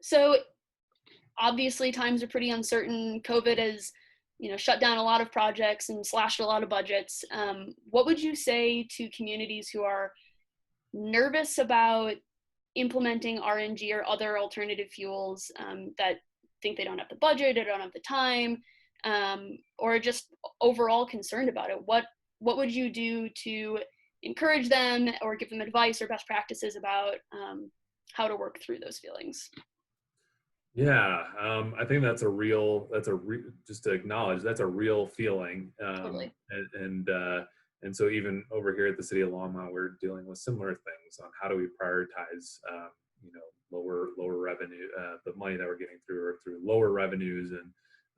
So obviously times are pretty uncertain. COVID has, shut down a lot of projects and slashed a lot of budgets. What would you say to communities who are nervous about implementing RNG or other alternative fuels, that think they don't have the budget or don't have the time, or just overall concerned about it? What would you do to encourage them or give them advice or best practices about how to work through those feelings? Yeah, I think just to acknowledge that's a real feeling. Totally. And so even over here at the city of Longmont, we're dealing with similar things on how do we prioritize, lower revenue, the money that we're getting through lower revenues,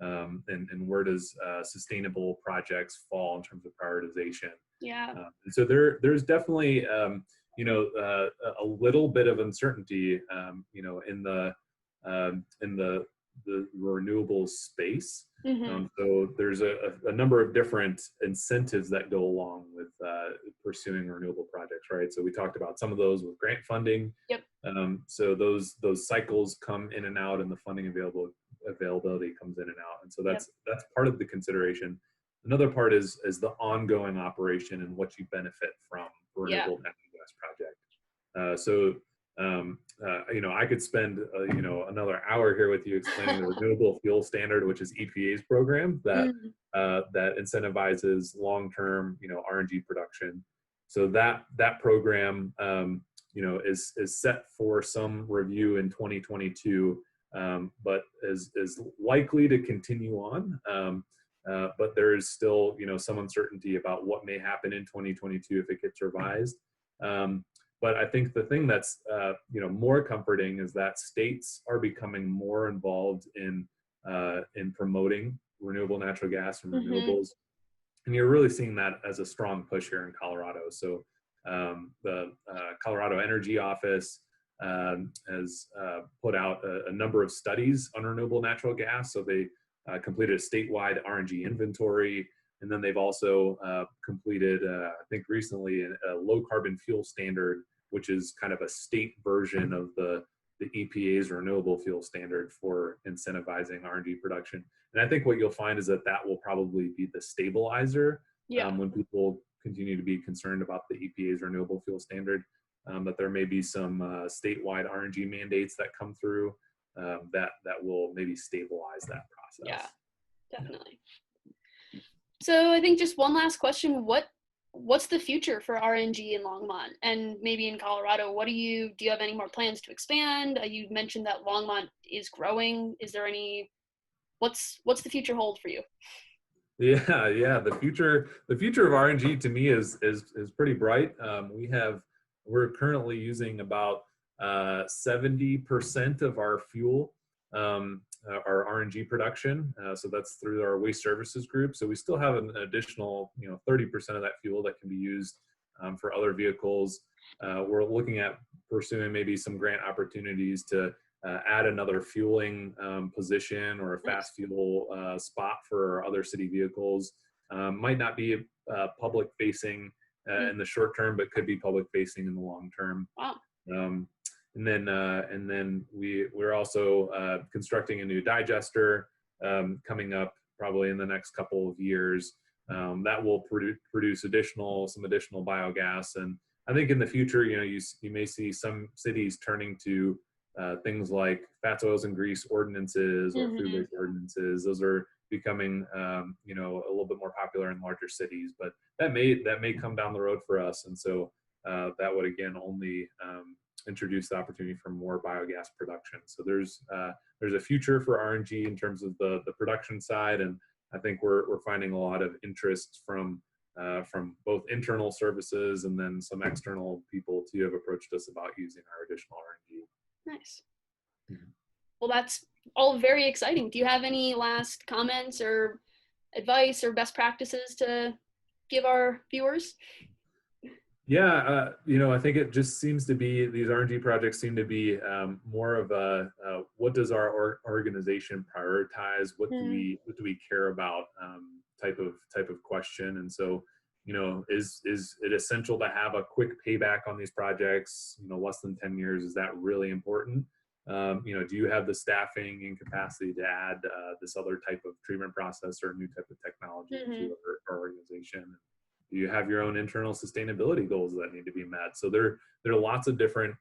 and where does sustainable projects fall in terms of prioritization. Yeah. And so there's definitely, a little bit of uncertainty, in the renewable space. Mm-hmm. So there's a number of different incentives that go along with pursuing renewable projects, right? So we talked about some of those with grant funding. Yep. So those cycles come in and out, and the funding availability comes in and out, and so that's part of the consideration. Another part is the ongoing operation and what you benefit from a renewable natural gas project. I could spend another hour here with you explaining the Renewable Fuel Standard, which is EPA's program that incentivizes long-term RNG production. So that program is set for some review in 2022, but is likely to continue on. But there is still some uncertainty about what may happen in 2022 if it gets revised. But I think the thing that's more comforting is that states are becoming more involved in promoting renewable natural gas and renewables, and you're really seeing that as a strong push here in Colorado. So the Colorado Energy Office has put out a number of studies on renewable natural gas. So they completed a statewide RNG inventory. And then they've also completed, I think recently, a low carbon fuel standard, which is kind of a state version of the EPA's renewable fuel standard for incentivizing RNG production. And I think what you'll find is that will probably be the stabilizer when people continue to be concerned about the EPA's renewable fuel standard. But there may be some statewide RNG mandates that come through that will maybe stabilize that process. Yeah, definitely. So I think just one last question: what's the future for RNG in Longmont and maybe in Colorado? Do you have any more plans to expand? You mentioned that Longmont is growing. Is there what's the future hold for you? Yeah. The future of RNG to me is pretty bright. We're currently using about 70% of our fuel, our RNG production. So that's through our waste services group. So we still have an additional, 30% of that fuel that can be used for other vehicles. We're looking at pursuing maybe some grant opportunities to add another fueling position or a fast fuel spot for other city vehicles. Might not be public facing in the short term, but could be public facing in the long term. Wow. And then we're also constructing a new digester coming up probably in the next couple of years that will produce some additional biogas. And I think in the future, you may see some cities turning to things like fats, oils, and grease ordinances or food-based ordinances. Those are becoming a little bit more popular in larger cities, but that may come down the road for us. And so that would again only introduce the opportunity for more biogas production. So there's a future for RNG in terms of the production side, and I think we're finding a lot of interest from both internal services and then some external people too have approached us about using our additional RNG. Nice. Well, that's all very exciting. Do you have any last comments or advice or best practices to give our viewers? Yeah, I think it just seems to be, these RNG projects seem to be more of a what does our organization prioritize? What do we care about type of question? And so, is it essential to have a quick payback on these projects? Less than 10 years, is that really important? Do you have the staffing and capacity to add this other type of treatment process or a new type of technology Mm-hmm. to our organization? Do you have your own internal sustainability goals that need to be met? So there are lots of different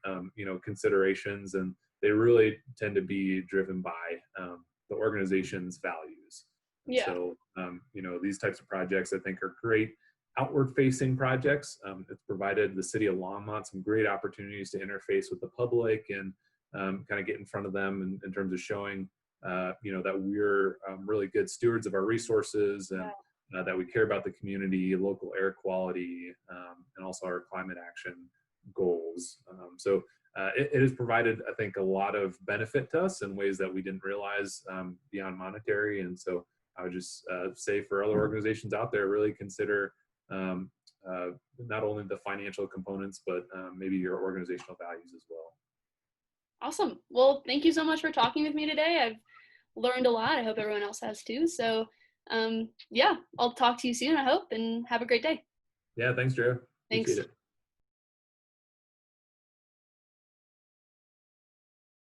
considerations, and they really tend to be driven by the organization's values. And Yeah. so these types of projects I think are great outward facing projects. It's provided the city of Longmont some great opportunities to interface with the public and kind of get in front of them in terms of showing that we're really good stewards of our resources, and that we care about the community, local air quality, and also our climate action goals. It has provided, I think, a lot of benefit to us in ways that we didn't realize beyond monetary. And so I would just say for other organizations out there, really consider not only the financial components, but maybe your organizational values as well. Awesome. Well, thank you so much for talking with me today. I've learned a lot. I hope everyone else has too. So yeah, I'll talk to you soon, I hope, and have a great day. Yeah, thanks, Drew. Thanks. Appreciate it.